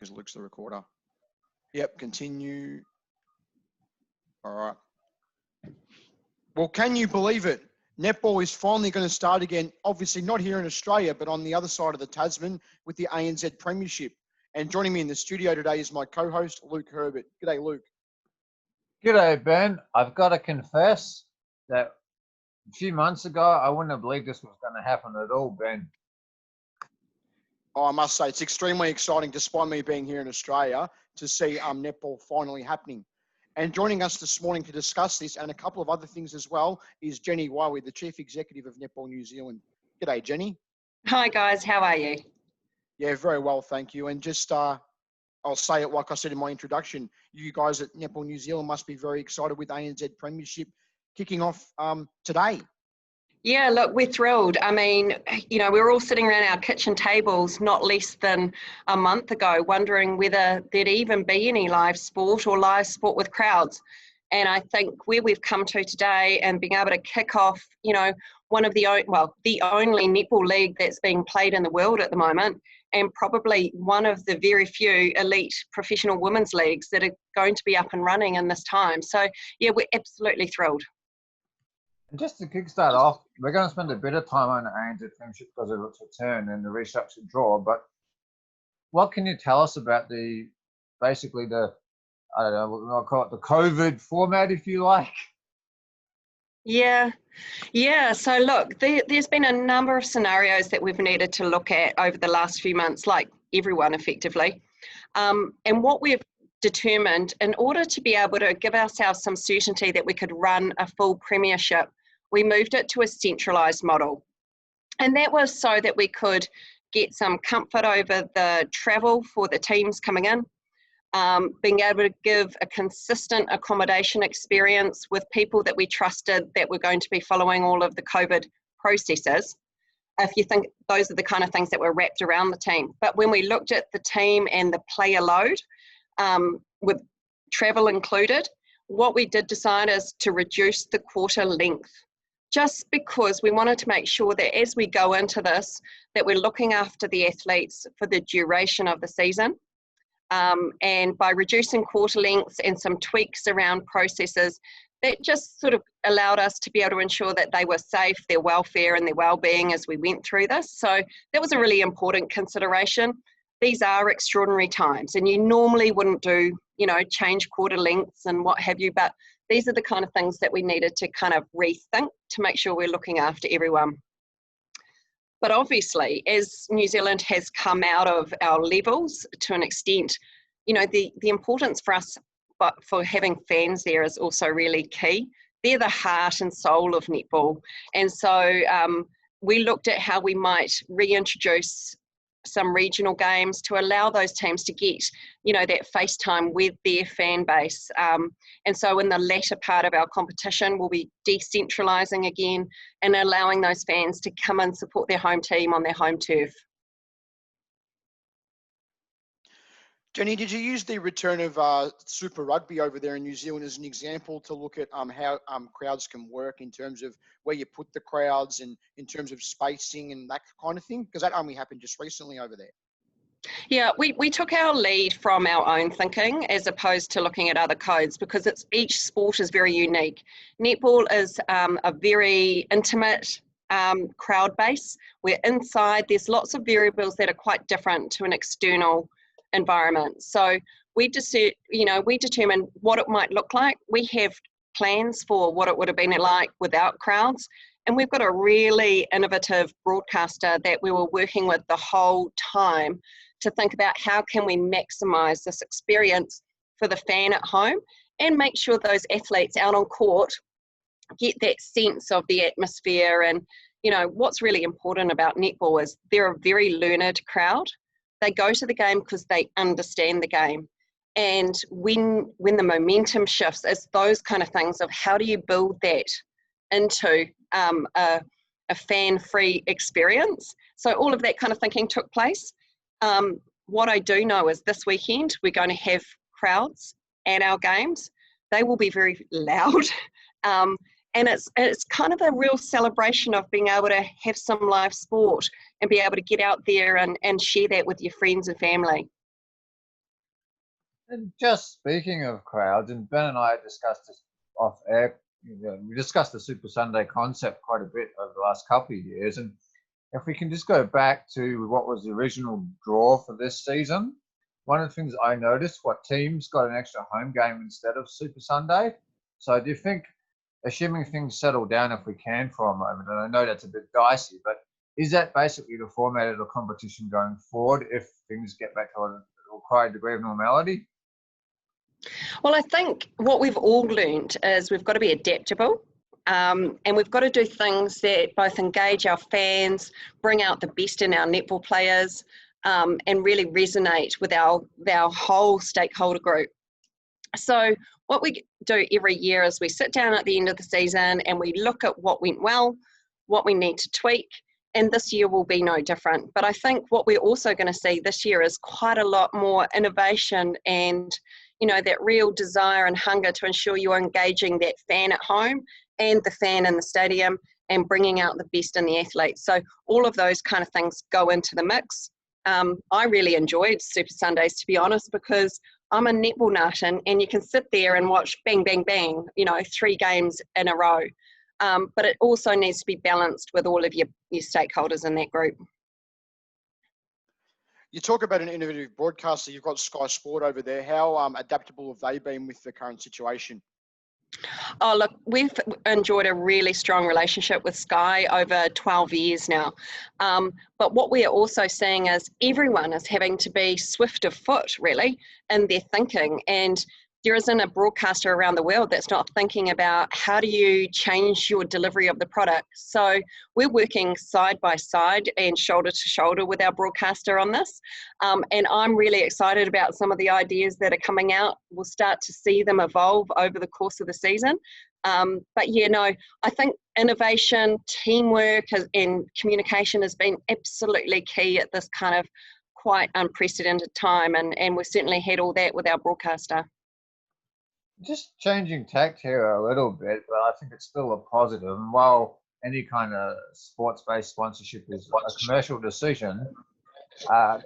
because Luke's the recorder. Yep, continue. All right. Well, can you believe it? Netball is finally going to start again, obviously not here in Australia, but on the other side of the Tasman with the ANZ Premiership. And joining me in the studio today is my co-host, Luke Herbert. G'day, Luke. G'day, Ben. I've got to confess that a few months ago, I wouldn't have believed this was going to happen at all, Ben. Oh, I must say, it's extremely exciting, despite me being here in Australia, to see netball finally happening. And joining us this morning to discuss this and a couple of other things as well is Jennie Wyllie, the Chief Executive of Netball New Zealand. G'day, Jennie. Hi, guys. How are you? Yeah, very well, thank you. And just, I'll say it like I said in my introduction, you guys at Netball New Zealand must be very excited with ANZ Premiership kicking off today. Yeah, look, we're thrilled. I mean, we were all sitting around our kitchen tables not less than a month ago wondering whether there'd even be any live sport or live sport with crowds. And I think where we've come to today and being able to kick off, one of the only netball league that's being played in the world at the moment, and probably one of the very few elite professional women's leagues that are going to be up and running in this time. So, yeah, we're absolutely thrilled. And just to kickstart off, we're going to spend a bit of time on the ANZ Premiership because of its return and the restructured draw. But what can you tell us about the I don't know, I'll call it the COVID format, if you like? Yeah. So look, there's been a number of scenarios that we've needed to look at over the last few months, like everyone effectively. And what we've determined, in order to be able to give ourselves some certainty that we could run a full premiership, we moved it to a centralised model. And that was so that we could get some comfort over the travel for the teams coming in, being able to give a consistent accommodation experience with people that we trusted that were going to be following all of the COVID processes. If you think those are the kind of things that were wrapped around the team. But when we looked at the team and the player load, with travel included, what we did decide is to reduce the quarter length, just because we wanted to make sure that as we go into this, that we're looking after the athletes for the duration of the season. And by reducing quarter lengths and some tweaks around processes, that just sort of allowed us to be able to ensure that they were safe, their welfare and their well-being as we went through this. So that was a really important consideration. These are extraordinary times, and you normally wouldn't do, change quarter lengths and what have you, but these are the kind of things that we needed to kind of rethink to make sure we're looking after everyone. But obviously, as New Zealand has come out of our levels to an extent, the importance for us, but for having fans there is also really key. They're the heart and soul of netball. And so we looked at how we might reintroduce some regional games to allow those teams to get, that face time with their fan base. And so in the latter part of our competition, we'll be decentralising again and allowing those fans to come and support their home team on their home turf. Jennie, did you use the return of Super Rugby over there in New Zealand as an example to look at how crowds can work in terms of where you put the crowds and in terms of spacing and that kind of thing? Because that only happened just recently over there. Yeah, we took our lead from our own thinking as opposed to looking at other codes, because each sport is very unique. Netball is a very intimate crowd base. We're inside. There's lots of variables that are quite different to an external environment. So we determined what it might look like. We have plans for what it would have been like without crowds. And we've got a really innovative broadcaster that we were working with the whole time to think about how can we maximize this experience for the fan at home and make sure those athletes out on court get that sense of the atmosphere. And, what's really important about netball is they're a very learned crowd. They go to the game because they understand the game. And when the momentum shifts, it's those kind of things of how do you build that into a fan-free experience. So all of that kind of thinking took place. What I do know is this weekend we're going to have crowds at our games. They will be very loud. And it's kind of a real celebration of being able to have some live sport and be able to get out there and share that with your friends and family. And just speaking of crowds, and Ben and I discussed this off air, we discussed the Super Sunday concept quite a bit over the last couple of years. And if we can just go back to what was the original draw for this season, one of the things I noticed, what teams got an extra home game instead of Super Sunday. So do you think, assuming things settle down if we can for a moment, and I know that's a bit dicey, but is that basically the format of the competition going forward if things get back to a required degree of normality? Well, I think what we've all learned is we've got to be adaptable, and we've got to do things that both engage our fans, bring out the best in our netball players, and really resonate with our whole stakeholder group. So what we do every year is we sit down at the end of the season and we look at what went well, what we need to tweak, and this year will be no different. But I think what we're also going to see this year is quite a lot more innovation and, you know, that real desire and hunger to ensure you're engaging that fan at home and the fan in the stadium and bringing out the best in the athletes. So all of those kind of things go into the mix. I really enjoyed Super Sundays, to be honest, because I'm a netball nut, and you can sit there and watch bang, bang, bang, you know, 3 games in a row. But it also needs to be balanced with all of your stakeholders in that group. You talk about an innovative broadcaster. You've got Sky Sport over there. How adaptable have they been with the current situation? Oh, look, we've enjoyed a really strong relationship with Sky over 12 years now. But what we are also seeing is everyone is having to be swift of foot, really, in their thinking. And there isn't a broadcaster around the world that's not thinking about how do you change your delivery of the product. So we're working side by side and shoulder to shoulder with our broadcaster on this. And I'm really excited about some of the ideas that are coming out. We'll start to see them evolve over the course of the season. But yeah, no, I think innovation, teamwork, and communication has been absolutely key at this kind of quite unprecedented time. And we've certainly had all that with our broadcaster. Just changing tact here a little bit, but I think it's still a positive. And while any kind of sports-based sponsorship is a commercial decision,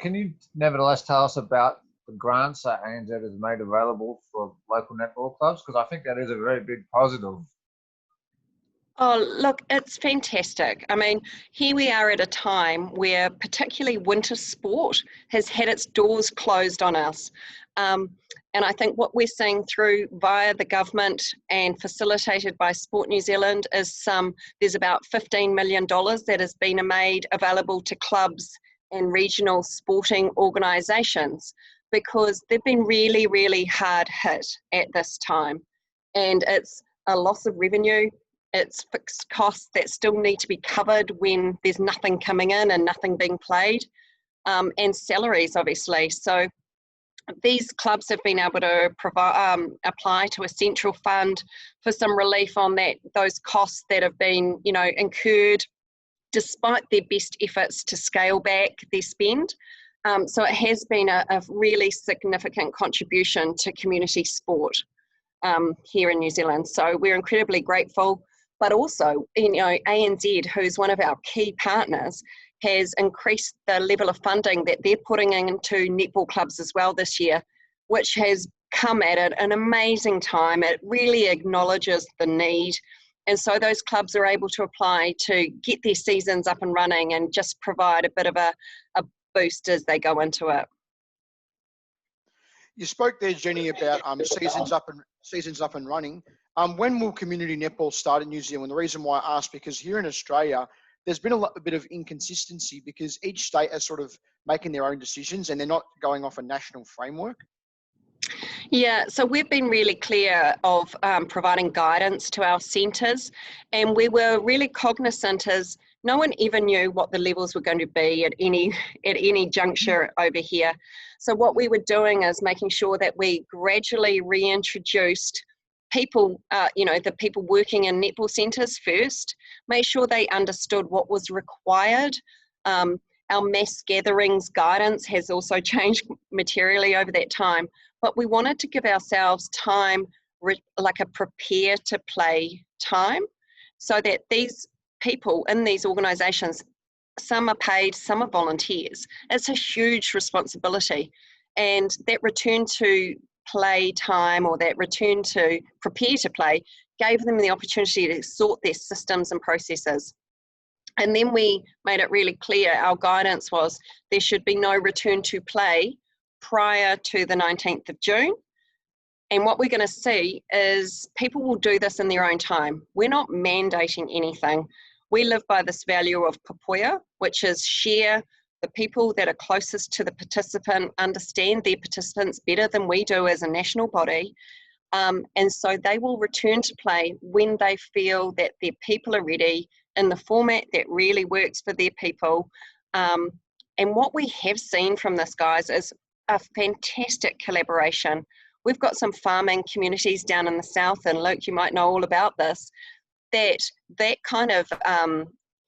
can you nevertheless tell us about the grants that ANZ has made available for local netball clubs? Because I think that is a very big positive. Oh, look, it's fantastic. I mean, here we are at a time where particularly winter sport has had its doors closed on us. And I think what we're seeing through via the government and facilitated by Sport New Zealand is there's about $15 million that has been made available to clubs and regional sporting organisations because they've been really, really hard hit at this time. And it's a loss of revenue. It's fixed costs that still need to be covered when there's nothing coming in and nothing being played, and salaries, obviously. So these clubs have been able to apply to a central fund for some relief on those costs that have been, you know, incurred despite their best efforts to scale back their spend. So it has been a really significant contribution to community sport here in New Zealand. So we're incredibly grateful. But also, you know, ANZ, who's one of our key partners, has increased the level of funding that they're putting into netball clubs as well this year, which has come at an amazing time. It really acknowledges the need. And so those clubs are able to apply to get their seasons up and running and just provide a bit of a boost as they go into it. You spoke there, Jenny, about seasons up and running. When will community netball start in New Zealand? The reason why I ask, because here in Australia, there's been a bit of inconsistency because each state is sort of making their own decisions and they're not going off a national framework. Yeah, so we've been really clear of providing guidance to our centres, and we were really cognizant as no one ever knew what the levels were going to be at any juncture over here. So what we were doing is making sure that we gradually reintroduced people, the people working in netball centres first, made sure they understood what was required. Our mass gatherings guidance has also changed materially over that time, but we wanted to give ourselves time, like a prepare to play time, so that these people in these organisations, some are paid, some are volunteers. It's a huge responsibility. And that return to play time or that return to prepare to play gave them the opportunity to sort their systems and processes. And then we made it really clear, our guidance was there should be no return to play prior to the 19th of June. And what we're going to see is people will do this in their own time. We're not mandating anything. We live by this value of papoia, which is share. The people that are closest to the participant understand their participants better than we do as a national body. And so they will return to play when they feel that their people are ready in the format that really works for their people. And what we have seen from this, guys, is a fantastic collaboration. We've got some farming communities down in the south, and Luke, you might know all about this, that kind of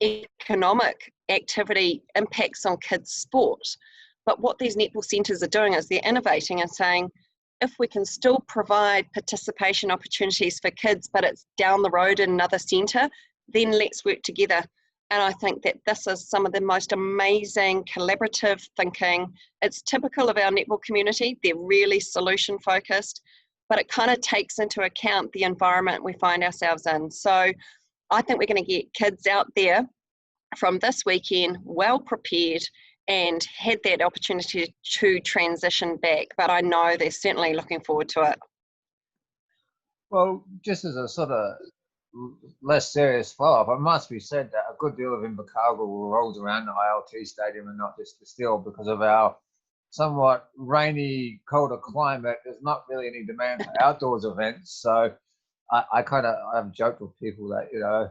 economic activity impacts on kids' sport. But what these netball centres are doing is they're innovating and saying, if we can still provide participation opportunities for kids, but it's down the road in another centre, then let's work together. And I think that this is some of the most amazing collaborative thinking. It's typical of our netball community. They're really solution focused, but it kind of takes into account the environment we find ourselves in. So I think we're going to get kids out there from this weekend well prepared and had that opportunity to transition back. But I know they're certainly looking forward to it. Well, just as a sort of less serious follow-up, it must be said that a good deal of Invercargill rolls around the IRT Stadium and not just the Still because of our somewhat rainy, colder climate. There's not really any demand for outdoors events. So I've joked with people that, you know,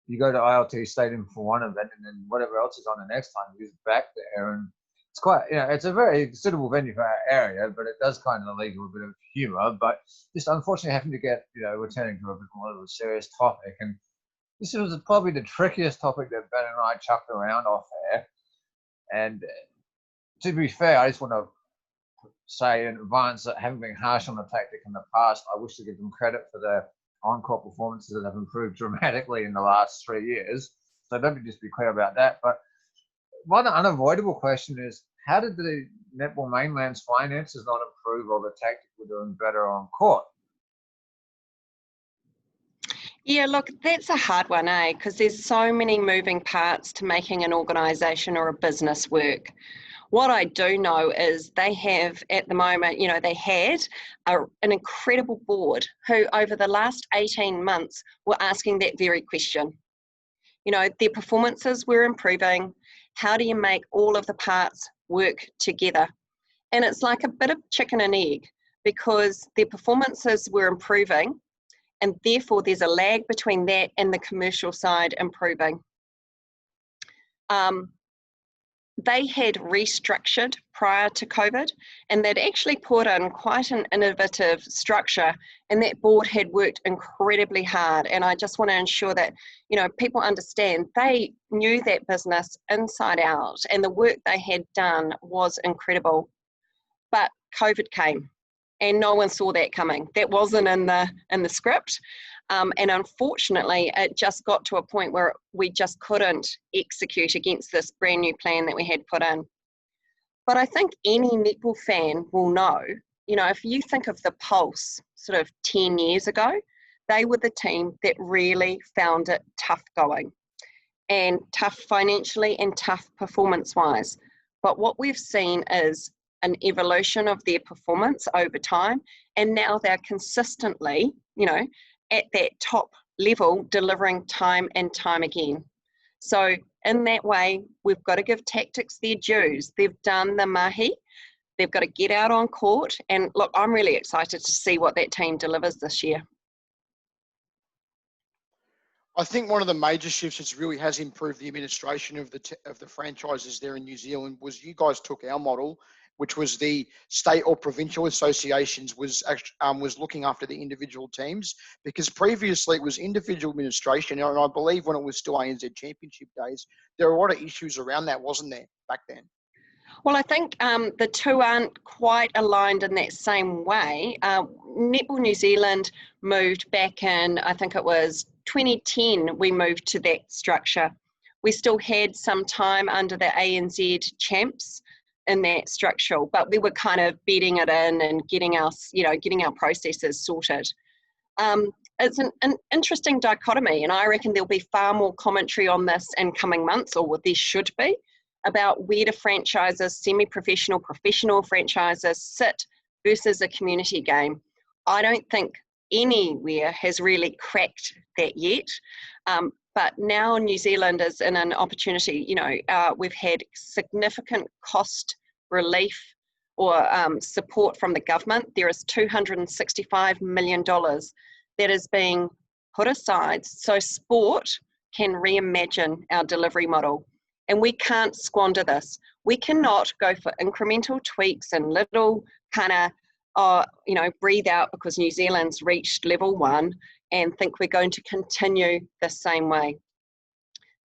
you go to IRT Stadium for one event and then whatever else is on the next time is back there. And it's quite, you know, it's a very suitable venue for our area, but it does kind of leave a bit of humour. But just unfortunately having to get, you know, returning to a bit more of a serious topic. And this was probably the trickiest topic that Ben and I chucked around off air. And to be fair, I just want to say in advance that having been harsh on the tactic in the past, I wish to give them credit for their on-court performances that have improved dramatically in the last 3 years. So let me just be clear about that. But one unavoidable question is, how did the Netball Mainland's finances not improve or the tactic were doing better on court? Yeah, look, that's a hard one, because there's so many moving parts to making an organisation or a business work. What I do know is they have at the moment, you know, they had an incredible board who over the last 18 months were asking that very question. You know, their performances were improving. How do you make all of the parts work together? And it's like a bit of chicken and egg because their performances were improving and therefore there's a lag between that and the commercial side improving. They had restructured prior to COVID and they'd actually put in quite an innovative structure, and that board had worked incredibly hard. And I just want to ensure that, you know, people understand they knew that business inside out and the work they had done was incredible. But COVID came and no one saw that coming. That wasn't in the script. And unfortunately, it just got to a point where we just couldn't execute against this brand new plan that we had put in. But I think any netball fan will know, you know, if you think of the Pulse sort of 10 years ago, they were the team that really found it tough going, and tough financially and tough performance-wise. But what we've seen is an evolution of their performance over time, and now they're consistently, you know, at that top level, delivering time and time again. So in that way, we've got to give tactics their dues. They've done the mahi. They've got to get out on court. And look, I'm really excited to see what that team delivers this year. I think one of the major shifts that really has improved the administration of the franchises there in New Zealand was you guys took our model, which was the state or provincial associations was looking after the individual teams, because previously it was individual administration. And I believe when it was still ANZ Championship days, there were a lot of issues around that, wasn't there, back then? Well, I think the two aren't quite aligned in that same way. Netball New Zealand moved back in, I think it was 2010, we moved to that structure. We still had some time under the ANZ champs in that structural, but we were kind of bedding it in and getting our processes sorted. It's an interesting dichotomy, and I reckon there'll be far more commentary on this in coming months, or there should be, about where do franchises, semi-professional, professional franchises sit versus a community game. I don't think anywhere has really cracked that yet. But now New Zealand is in an opportunity, we've had significant cost relief or support from the government. There is $265 million that is being put aside so sport can reimagine our delivery model. And we can't squander this. We cannot go for incremental tweaks and little kind of, breathe out because New Zealand's reached level 1 and think we're going to continue the same way.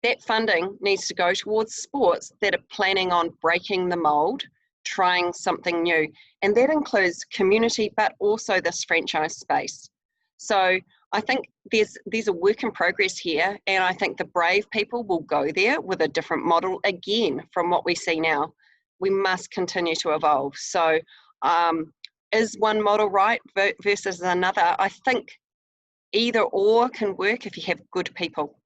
That funding needs to go towards sports that are planning on breaking the mold, trying something new. And that includes community, but also this franchise space. So I think there's a work in progress here, and I think the brave people will go there with a different model again from what we see now. We must continue to evolve. So is one model right versus another? I think either or can work if you have good people.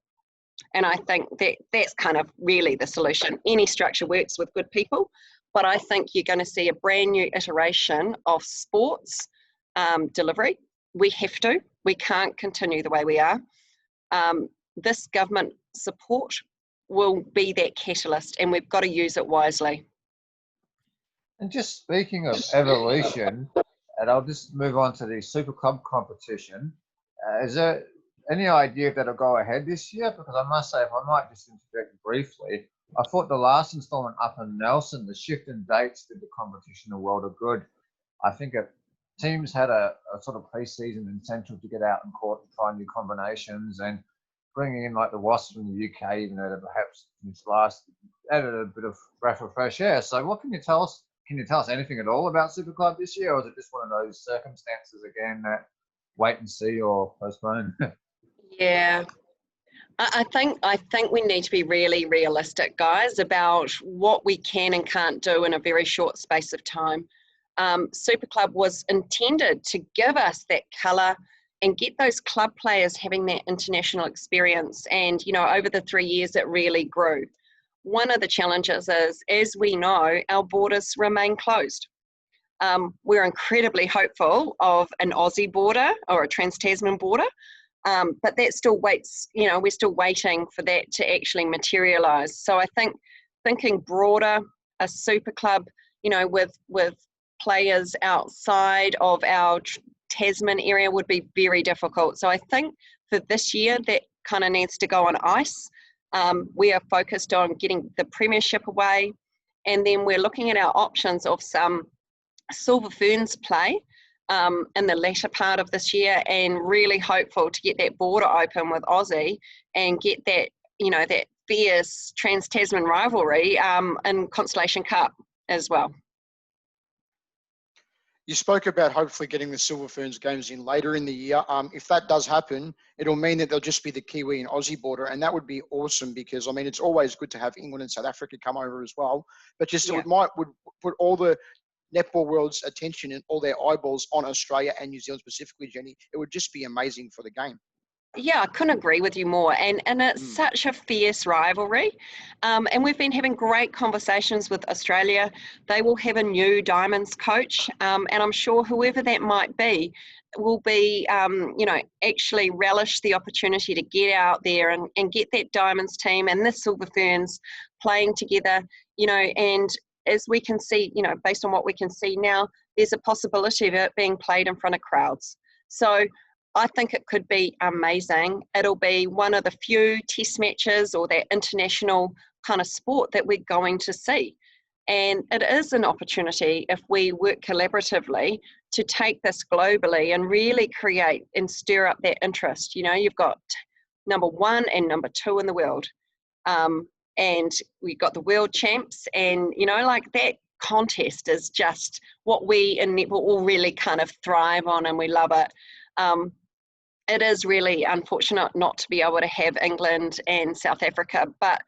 And I think that's kind of really the solution. Any structure works with good people, but I think you're going to see a brand new iteration of sports delivery. We can't continue the way we are. This government support will be that catalyst, and we've got to use it wisely. And just speaking of evolution, and I'll just move on to the Super Club competition. Is there any idea if that'll go ahead this year? Because I must say, if I might just interject briefly, I thought the last instalment up in Nelson, the shift in dates did the competition a world of good. I think teams had a sort of pre-season incentive to get out in court and try new combinations, and bringing in like the Wasps from the UK, even though they perhaps finished last, added a bit of breath of fresh air. So what can you tell us? Can you tell us anything at all about Super Club this year, or is it just one of those circumstances again that wait and see or postpone? Yeah, I think we need to be really realistic, guys, about what we can and can't do in a very short space of time. Super Club was intended to give us that colour and get those club players having that international experience. And, over the 3 years, it really grew. One of the challenges is, as we know, our borders remain closed. We're incredibly hopeful of an Aussie border or a Trans-Tasman border, but that still waits, we're still waiting for that to actually materialise. So I think thinking broader, a Super Club, with players outside of our Tasman area would be very difficult. So I think for this year, that kind of needs to go on ice. We are focused on getting the Premiership away, and then we're looking at our options of some Silver Ferns play in the latter part of this year, and really hopeful to get that border open with Aussie and get that, that fierce Trans-Tasman rivalry in Constellation Cup as well. You spoke about hopefully getting the Silver Ferns games in later in the year. If that does happen, it'll mean that there'll just be the Kiwi and Aussie border, and that would be awesome because, it's always good to have England and South Africa come over as well. But just would put all the netball world's attention and all their eyeballs on Australia and New Zealand specifically, Jenny. It would just be amazing for the game. Yeah, I couldn't agree with you more. And it's such a fierce rivalry. And we've been having great conversations with Australia. They will have a new Diamonds coach. And I'm sure whoever that might be will be, actually relish the opportunity to get out there and get that Diamonds team and the Silver Ferns playing together, and as we can see, based on what we can see now, there's a possibility of it being played in front of crowds. So I think it could be amazing. It'll be one of the few test matches or that international kind of sport that we're going to see. And it is an opportunity, if we work collaboratively, to take this globally and really create and stir up that interest. You've got number 1 and number 2 in the world. And we've got the world champs, and, that contest is just what we in netball all really kind of thrive on, and we love it. It is really unfortunate not to be able to have England and South Africa, but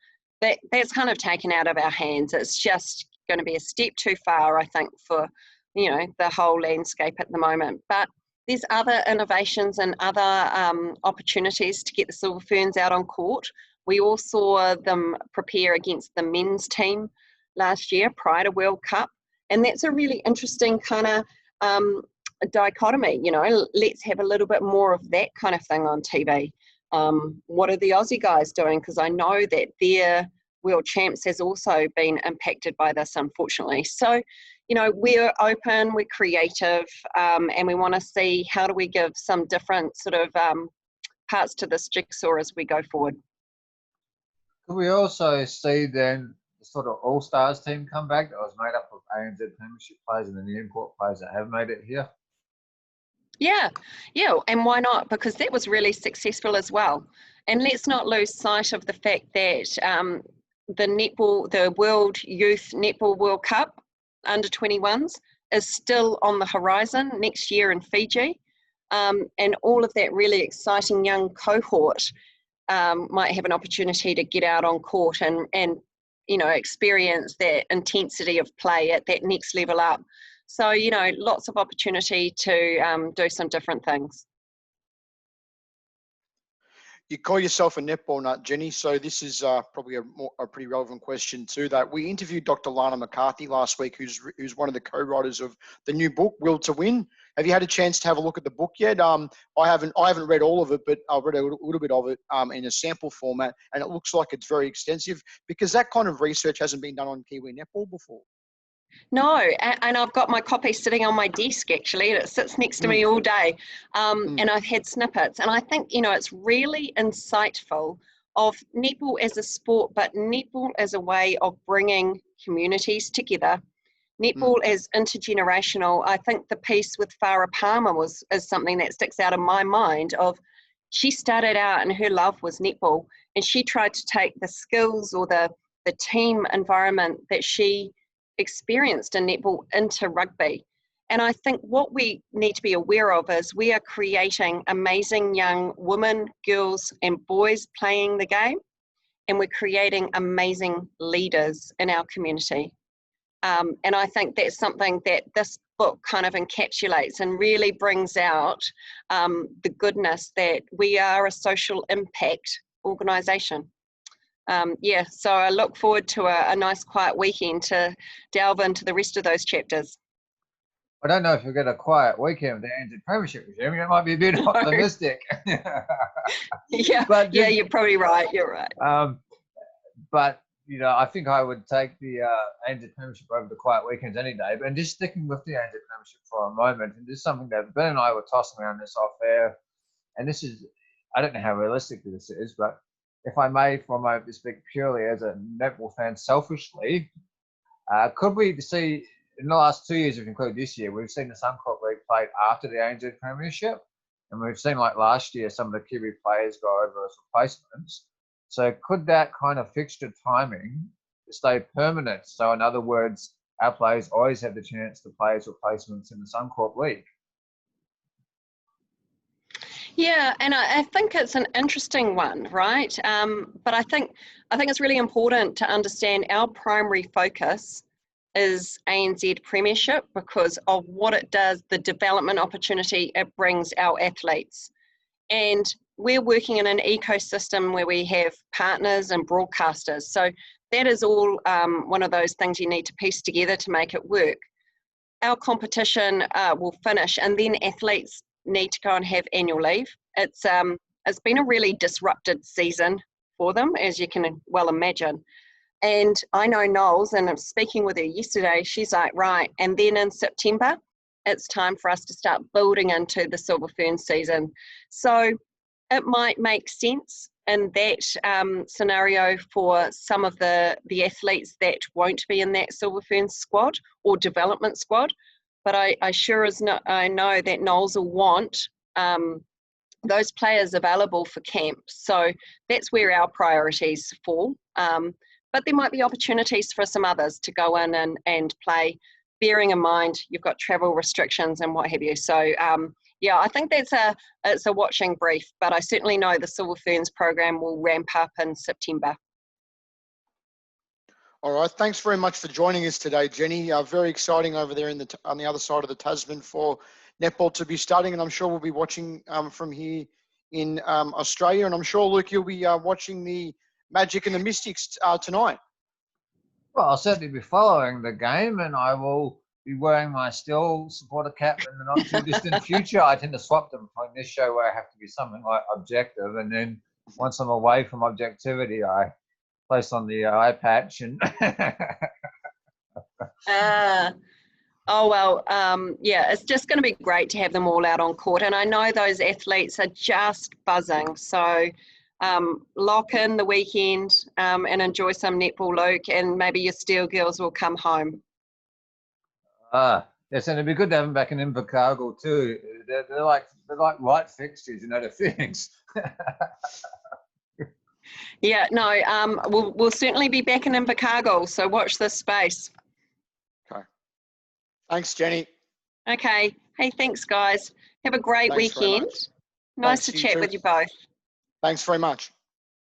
that's kind of taken out of our hands. It's just going to be a step too far, I think, for, you know, the whole landscape at the moment. But there's other innovations and other opportunities to get the Silver Ferns out on court. We all saw them prepare against the men's team last year prior to World Cup. And that's a really interesting kind of dichotomy, you know, let's have a little bit more of that kind of thing on TV. What are the Aussie guys doing? Because I know that their world champs has also been impacted by this, unfortunately. So, you know, we're open, we're creative, and we want to see how do we give some different sort of parts to this jigsaw as we go forward. Could we also see then the sort of all-stars team come back that was made up of ANZ Premiership players and then the import players that have made it here? Yeah, and why not? Because that was really successful as well. And let's not lose sight of the fact that the World Youth Netball World Cup under 21s is still on the horizon next year in Fiji. And all of that really exciting young cohort might have an opportunity to get out on court and you know, experience that intensity of play at that next level up. So, you know, lots of opportunity to do some different things. You call yourself a netball nut, Jenny, so this is probably a pretty relevant question to that. We interviewed Dr. Lana McCarthy last week, who's one of the co-writers of the new book, Will to Win. Have you had a chance to have a look at the book yet? I haven't read all of it, but I've read a little bit of it in a sample format, and it looks like it's very extensive because that kind of research hasn't been done on Kiwi netball before. No, and I've got my copy sitting on my desk actually, and it sits next to me all day. And I've had snippets, and I think, you know, it's really insightful of netball as a sport, but netball as a way of bringing communities together. Netball as intergenerational. I think the piece with Farah Palmer is something that sticks out in my mind of, she started out and her love was netball, and she tried to take the skills or the team environment that she experienced in netball into rugby. And I think what we need to be aware of is we are creating amazing young women, girls and boys playing the game, and we're creating amazing leaders in our community. And I think that's something that this book kind of encapsulates and really brings out the goodness that we are a social impact organisation. So I look forward to a nice quiet weekend to delve into the rest of those chapters. I don't know if you'll get a quiet weekend with the ANZ Premiership regime. It might be a bit optimistic. Yeah, you're probably right. You're right. But, you know, I think I would take the ANZ Premiership over the quiet weekends any day. But just sticking with the ANZ Premiership for a moment, and this is something that Ben and I were tossing around this off air. And this is, I don't know how realistic this is, but if I may for a moment speak purely as a netball fan selfishly, could we see in the last 2 years, if you include this year, we've seen the Suncorp League played after the ANZ Premiership, and we've seen like last year some of the Kiwi players go over as replacements. So could that kind of fixture timing stay permanent? So in other words, our players always have the chance to play as replacements in the Suncorp League. Yeah, and I think it's an interesting one, right? But I think it's really important to understand our primary focus is ANZ Premiership because of what it does, the development opportunity it brings our athletes. And we're working in an ecosystem where we have partners and broadcasters. So that is all one of those things you need to piece together to make it work. Our competition will finish, and then athletes need to go and have annual leave. It's been a really disrupted season for them, as you can well imagine. And I know Knowles, and I'm speaking with her yesterday, she's like, right, and then in September, it's time for us to start building into the Silver Ferns season. So it might make sense in that scenario for some of the athletes that won't be in that Silver Ferns squad or development squad. But I sure as no, I know that Knowles will want those players available for camp. So that's where our priorities fall. But there might be opportunities for some others to go in and play, bearing in mind you've got travel restrictions and what have you. So yeah, I think it's a watching brief, but I certainly know the Silver Ferns program will ramp up in September. All right. Thanks very much for joining us today, Jenny. Very exciting over there on the other side of the Tasman for netball to be starting, and I'm sure we'll be watching from here in Australia. And I'm sure, Luke, you'll be watching the Magic and the Mystics tonight. Well, I'll certainly be following the game, and I will be wearing my Still supporter cap in the not too distant future. I tend to swap them between this show where I have to be something like objective, and then once I'm away from objectivity, I place on the eye patch and. Yeah, it's just going to be great to have them all out on court, and I know those athletes are just buzzing. So lock in the weekend and enjoy some netball, Luke, and maybe your Steel girls will come home. Yes, and it'd be good to have them back in Invercargill too. They're like right fixtures, they're Phoenix. Yeah, no, we'll certainly be back in Invercargill, so watch this space. Okay. Thanks, Jenny. Okay. Hey, thanks, guys. Have a great weekend. Nice to chat with you both. Thanks very much.